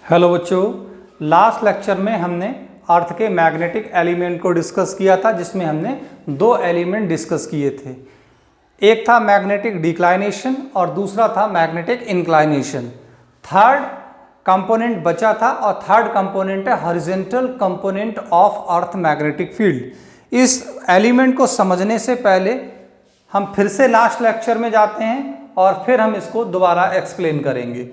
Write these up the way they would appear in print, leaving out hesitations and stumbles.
Hello बच्चों, last lecture में हमने अर्थ के मैग्नेटिक एलिमेंट को डिस्कस किया था, जिसमें हमने दो एलिमेंट डिस्कस किए थे। एक था मैग्नेटिक डिक्लाइनेशन और दूसरा था मैग्नेटिक इंक्लाइनेशन। थर्ड कंपोनेंट बचा था और थर्ड कंपोनेंट है horizontal component of earth magnetic field. इस एलिमेंट को समझने से पहले हम फिर से लास्ट लेक्चर में जाते हैं और फिर हम इसको दोबारा एक्सप्लेन करेंगे।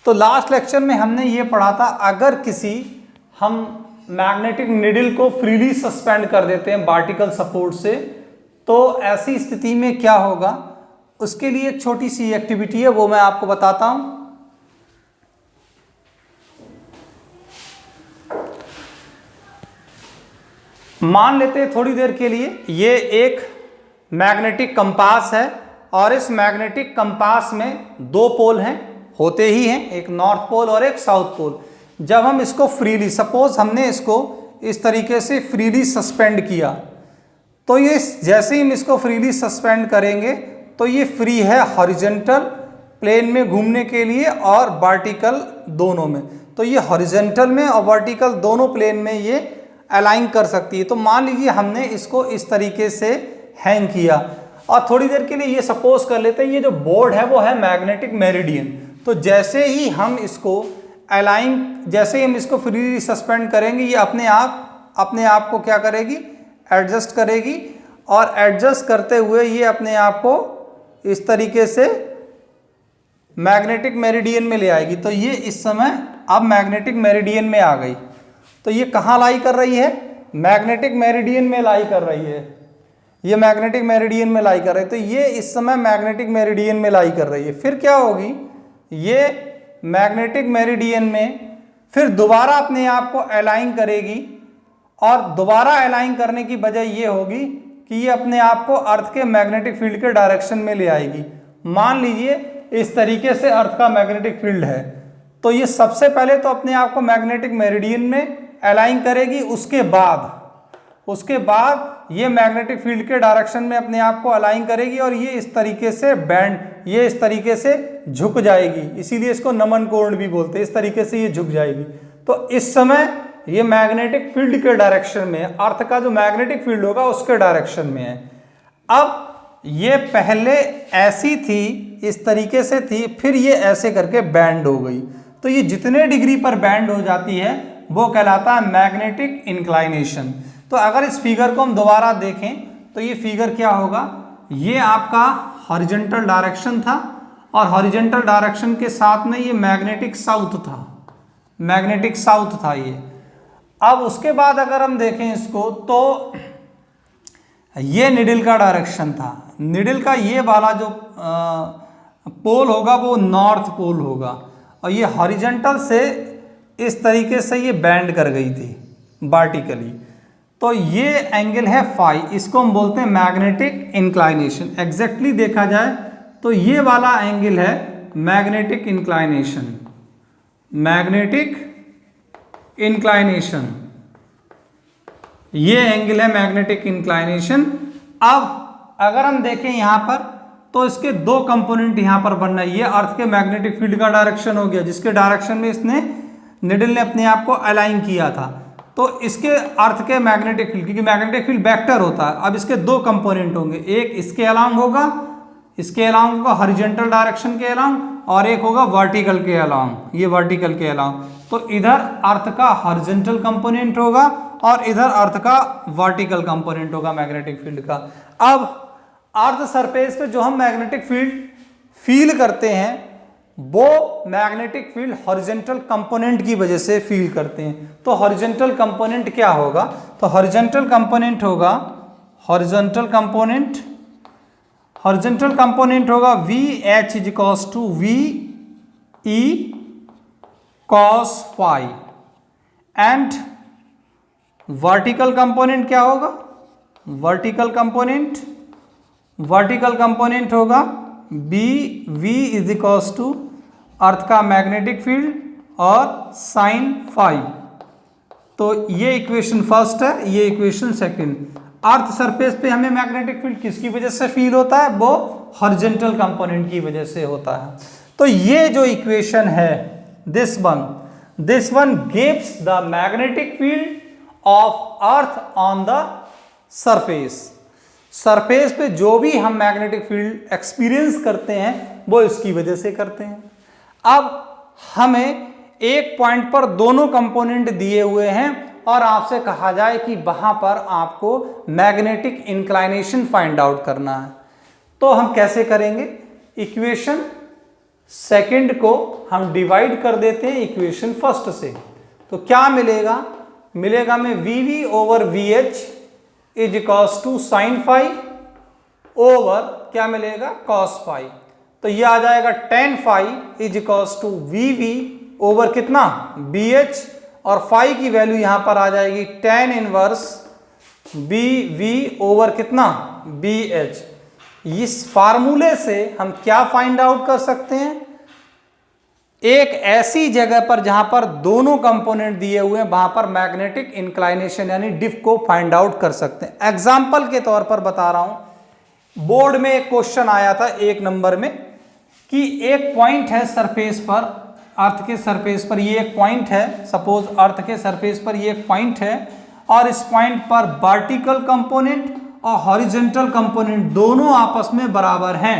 तो लास्ट लेक्चर में हमने ये पढ़ा था, अगर किसी हम मैग्नेटिक निडल को फ्रीली सस्पेंड कर देते हैं वर्टिकल सपोर्ट से, तो ऐसी स्थिति में क्या होगा, उसके लिए एक छोटी सी एक्टिविटी है, वो मैं आपको बताता हूं। मान लेते हैं थोड़ी देर के लिए ये एक मैग्नेटिक कंपास है और इस मैग्नेटिक कंपास में दो पोल हैं, होते ही हैं, एक नॉर्थ पोल और एक साउथ पोल। जब हम इसको फ्रीली, सपोज हमने इसको इस तरीके से फ्रीली सस्पेंड किया, तो ये जैसे ही हम इसको फ्रीली सस्पेंड करेंगे तो ये फ्री है हॉरिजॉन्टल प्लेन में घूमने के लिए और वर्टिकल दोनों में। तो ये हॉरिजॉन्टल में और वर्टिकल दोनों प्लेन में ये अलाइन कर सकती है। तो मान लीजिए हमने इसको इस तरीके से हैंग किया और थोड़ी देर के लिए ये सपोज कर लेते हैं, ये जो बोर्ड है वो है मैग्नेटिक मेरिडियन। तो जैसे ही हम इसको अलाइन, जैसे ही हम इसको फ्रीली सस्पेंड करेंगे, ये अपने आप को क्या करेगी, एडजस्ट करेगी और एडजस्ट करते हुए ये अपने आप को इस तरीके से मैग्नेटिक मेरिडियन में ले आएगी। तो ये इस समय अब मैग्नेटिक मेरिडियन में आ गई। तो ये कहाँ लाई कर रही है, मैग्नेटिक मेरिडियन में लाई कर रही है। ये मैग्नेटिक मेरिडियन में लाई कर रही है। तो ये इस समय मैग्नेटिक मेरिडियन में लाई कर रही है। फिर क्या होगी, ये मैग्नेटिक मेरिडियन में फिर दोबारा अपने आप को अलाइन करेगी और दोबारा अलाइन करने की वजह ये होगी कि ये अपने आप को अर्थ के मैग्नेटिक फील्ड के डायरेक्शन में ले आएगी। मान लीजिए इस तरीके से अर्थ का मैग्नेटिक फील्ड है, तो ये सबसे पहले तो अपने आप को मैग्नेटिक मेरिडियन में अलाइन करेगी, उसके बाद ये मैग्नेटिक फील्ड के डायरेक्शन में अपने आप को अलाइन करेगी और ये इस तरीके से बैंड, ये इस तरीके से झुक जाएगी। इसीलिए इसको नमन कोण भी बोलते हैं। इस तरीके से ये झुक जाएगी। तो इस समय ये मैग्नेटिक फील्ड के डायरेक्शन में है, अर्थ का जो मैग्नेटिक फील्ड होगा उसके डायरेक्शन में है। अब ये पहले ऐसी थी, इस तरीके से थी, फिर ये ऐसे करके बैंड हो गई। तो ये जितने डिग्री पर बैंड हो जाती है वो कहलाता है मैग्नेटिक इंक्लाइनेशन। तो अगर इस फिगर को हम दोबारा देखें तो ये फिगर क्या होगा, ये आपका हॉरिजॉन्टल डायरेक्शन था और हॉरिजॉन्टल डायरेक्शन के साथ में ये मैग्नेटिक साउथ था, मैग्नेटिक साउथ था ये। अब उसके बाद अगर हम देखें इसको तो ये निडल का डायरेक्शन था। निडल का ये वाला जो पोल होगा वो नॉर्थ पोल होगा और ये हॉरिजॉन्टल से इस तरीके से ये बैंड कर गई थी वर्टिकली। तो ये एंगल है फाई, इसको हम बोलते हैं मैग्नेटिक इंक्लाइनेशन। एग्जैक्टली देखा जाए तो ये वाला एंगल है मैग्नेटिक इंक्लाइनेशन, मैग्नेटिक इंक्लाइनेशन, ये एंगल है मैग्नेटिक इंक्लाइनेशन। अब अगर हम देखें यहां पर तो इसके दो कंपोनेंट यहां पर बनना है। ये अर्थ के मैग्नेटिक फील्ड का डायरेक्शन हो गया, जिसके डायरेक्शन में इसने निडल ने अपने आप को अलाइन किया था। तो इसके अर्थ के मैग्नेटिक फील्ड, क्योंकि मैग्नेटिक फील्ड वेक्टर होता है, अब इसके दो कंपोनेंट होंगे, एक इसके अलाउंग होगा, इसके अलाउंग होगा हॉरिजॉन्टल डायरेक्शन के अलाउंग, और एक होगा वर्टिकल के अलाउंग, ये वर्टिकल के अलाउंग। तो इधर अर्थ का हॉरिजॉन्टल कंपोनेंट होगा और इधर अर्थ का वर्टिकल कंपोनेंट होगा मैग्नेटिक फील्ड का। अब अर्थ सरफेस पे जो हम मैग्नेटिक फील्ड फील करते हैं वो मैग्नेटिक फील्ड हॉरिजॉन्टल कंपोनेंट की वजह से फील करते हैं। तो हॉरिजॉन्टल कंपोनेंट क्या होगा, तो हॉरिजॉन्टल कंपोनेंट होगा, हॉरिजॉन्टल कंपोनेंट होगा VH is equals to VE cos phi and vertical component क्या होगा, वर्टिकल कंपोनेंट होगा V is equals to earth का मैग्नेटिक फील्ड और साइन फाई। तो ये इक्वेशन फर्स्ट है, ये इक्वेशन सेकंड। अर्थ सरफेस पे हमें मैग्नेटिक फील्ड किसकी वजह से फील होता है, वो हॉरिजॉन्टल कंपोनेंट की वजह से होता है। तो ये जो इक्वेशन है, this one this one gives the magnetic field of earth on the surface. Surface पे जो भी हम मैग्नेटिक फील्ड एक्सपीरियंस करते हैं वो इसकी वजह से करते हैं। अब हमें एक पॉइंट पर दोनों कंपोनेंट दिए हुए हैं और आपसे कहा जाए कि वहां पर आपको मैग्नेटिक इंक्लाइनेशन फाइंड आउट करना है, तो हम कैसे करेंगे? इक्वेशन सेकंड को हम डिवाइड कर देते हैं इक्वेशन फर्स्ट से। तो क्या मिलेगा? मिलेगा में V over V H is equals to sine phi over क्या मिलेगा? Cos phi. तो ये आ जाएगा tan phi is equals to V over कितना? बी एच, और फाई की वैल्यू यहां पर आ जाएगी टेन इनवर्स बी ओवर कितना? B H. इस फार्मूले से हम क्या फाइंड आउट कर सकते हैं? एक ऐसी जगह पर जहां पर दोनों कंपोनेंट दिए हुए हैं वहां पर मैग्नेटिक इंक्लाइनेशन यानी डिफ को फाइंड आउट कर सकते हैं। एग्जाम्पल के तौर पर बता रहा हूं, बोर्ड में एक क्वेश्चन आया था 1 नंबर में कि एक पॉइंट है सरफेस पर, अर्थ के सरफेस पर ये एक पॉइंट है, सपोज अर्थ के सरफेस पर ये एक पॉइंट है और इस पॉइंट पर वर्टिकल कंपोनेंट और हॉरिजॉन्टल कंपोनेंट दोनों आपस में बराबर हैं।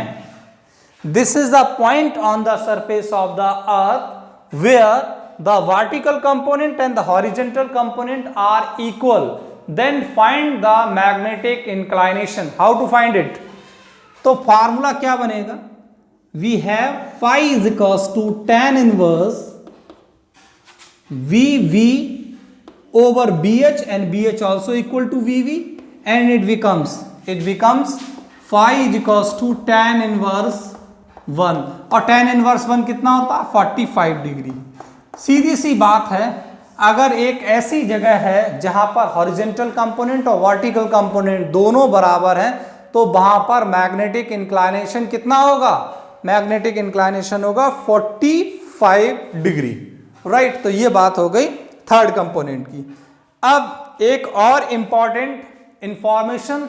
This is the point on the surface of the earth where the vertical component and the horizontal component are equal. Then find the magnetic inclination. How to find it? तो formula क्या बनेगा? We have phi is equals to tan inverse VV over BH and BH also equal to VV, and it becomes phi is equals to tan inverse 1, और tan inverse 1 कितना होता है? 45 degree. सीधी सी बात है, अगर एक ऐसी जगह है जहां पर हॉरिजॉन्टल कंपोनेंट और वर्टिकल कंपोनेंट दोनों बराबर हैं तो वहां पर मैग्नेटिक इंक्लाइनेशन कितना होगा? मैग्नेटिक इंक्लाइनेशन होगा 45 डिग्री, राइट। तो ये बात हो गई थर्ड कंपोनेंट की। अब एक और इंपॉर्टेंट इंफॉर्मेशन,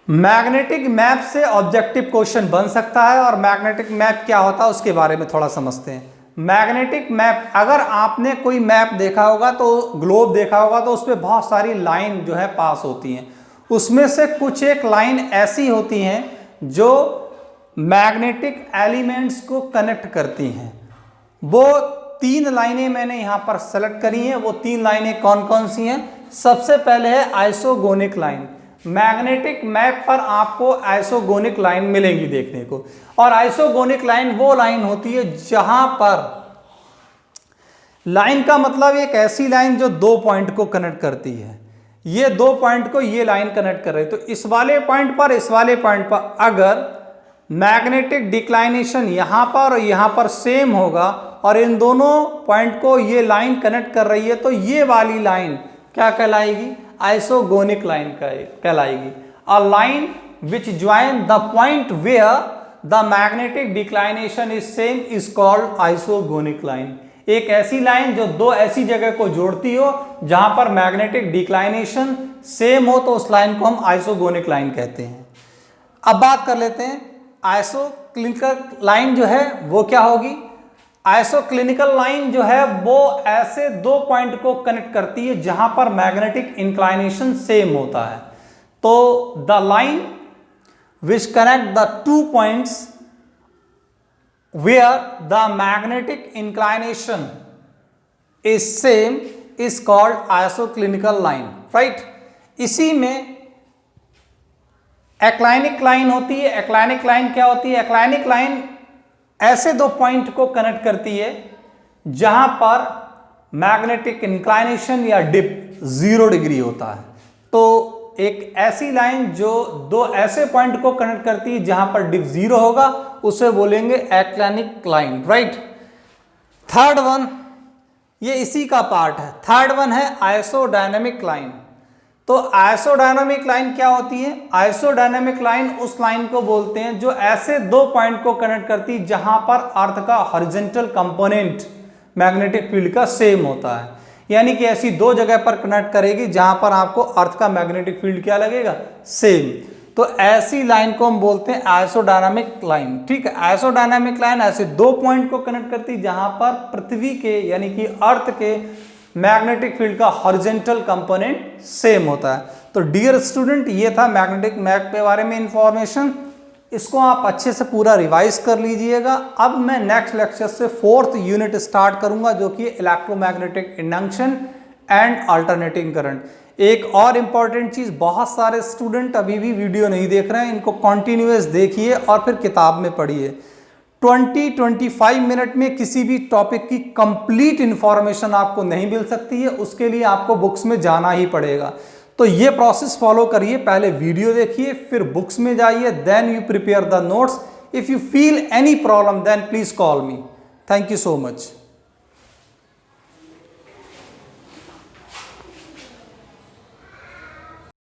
मैग्नेटिक मैप से ऑब्जेक्टिव क्वेश्चन बन सकता है, और मैग्नेटिक मैप क्या होता है उसके बारे में थोड़ा समझते हैं। मैग्नेटिक मैप, अगर आपने कोई मैप देखा होगा तो ग्लोब देखा होगा तो उसमें बहुत सारी लाइन जो है पास होती हैं, उसमें से कुछ एक लाइन ऐसी होती हैं जो मैग्नेटिक एलिमेंट्स को कनेक्ट करती हैं। वो 3 लाइनें मैंने यहां पर सेलेक्ट करी हैं। वो 3 लाइनें कौन कौन सी हैं? सबसे पहले है आइसोगोनिक लाइन। मैग्नेटिक मैप पर आपको आइसोगोनिक लाइन मिलेंगी देखने को, और आइसोगोनिक लाइन वो लाइन होती है जहां पर लाइन का मतलब एक ऐसी लाइन जो 2 पॉइंट को कनेक्ट करती है। ये 2 पॉइंट को ये लाइन कनेक्ट कर रही है, तो इस वाले पॉइंट पर, इस वाले पॉइंट पर अगर मैग्नेटिक डिक्लाइनेशन यहां पर और यहां पर सेम होगा और इन दोनों पॉइंट को ये लाइन कनेक्ट कर रही है, तो ये वाली लाइन क्या कहलाएगी? आइसोगोनिक लाइन कहलाएगी। A line which join the point where the magnetic declination is same is called isogonic line. एक ऐसी लाइन जो 2 ऐसी जगह को जोड़ती हो जहां पर मैग्नेटिक डिक्लाइनेशन सेम हो, तो उस लाइन को हम आइसोगोनिक लाइन कहते हैं। अब बात कर लेते हैं आइसोक्लिनिकल लाइन जो है वो क्या होगी? आइसोक्लिनिकल लाइन जो है वो ऐसे 2 पॉइंट को कनेक्ट करती है जहां पर मैग्नेटिक इंक्लाइनेशन सेम होता है। तो the line which connect the 2 points where the magnetic inclination is same is called isoclinical line, right. इसी में एक्लाइनिक लाइन होती है। एक्लाइनिक लाइन क्या होती है? एक्लाइनिक लाइन ऐसे 2 पॉइंट को कनेक्ट करती है जहां पर मैग्नेटिक इंक्लाइनेशन या डिप 0 डिग्री होता है। तो एक ऐसी लाइन जो 2 ऐसे पॉइंट को कनेक्ट करती है जहां पर डिप 0 होगा उसे बोलेंगे एक्लाइनिक लाइन, राइट। थर्ड वन, ये इसी का पार्ट है। थर्ड वन है आइसोडायनेमिक लाइन। तो आइसोडायनेमिक लाइन क्या होती है? आइसोडायनेमिक लाइन उस लाइन को बोलते हैं जो ऐसे 2 पॉइंट को कनेक्ट करती है जहां पर अर्थ का हॉरिजॉन्टल कंपोनेंट मैग्नेटिक फील्ड का सेम होता है। यानी कि ऐसी 2 जगह पर कनेक्ट करेगी जहां पर आपको अर्थ का मैग्नेटिक फील्ड क्या लगेगा? सेम। तो ऐसी लाइन को हम बोलते हैं आइसोडायनामिक लाइन। ठीक है, आइसोडायनामिक लाइन ऐसे दो पॉइंट को कनेक्ट करती है जहां पर पृथ्वी के यानी कि अर्थ के मैग्नेटिक फील्ड का हॉरिजॉन्टल कंपोनेंट सेम होता है। तो डियर स्टूडेंट, ये था मैग्नेटिक मैप के बारे में इंफॉर्मेशन। इसको आप अच्छे से पूरा रिवाइज कर लीजिएगा। अब मैं नेक्स्ट लेक्चर से 4th यूनिट स्टार्ट करूंगा जो कि electromagnetic induction and alternating current. एक और इंपॉर्टेंट चीज, बहुत सारे स्टूडेंट अभी भी वीडियो नहीं देख रहे हैं, इनको कॉन्टिन्यूअस देखिए और फिर किताब में पढ़िए। 20-25 मिनट में किसी भी टॉपिक की कंप्लीट इंफॉर्मेशन आपको नहीं मिल सकती है, उसके लिए आपको बुक्स में जाना ही पड़ेगा। तो ये प्रोसेस फॉलो करिए, पहले वीडियो देखिए, फिर बुक्स में जाइए, then you prepare the notes. If you feel any problem then please call me. Thank you so much.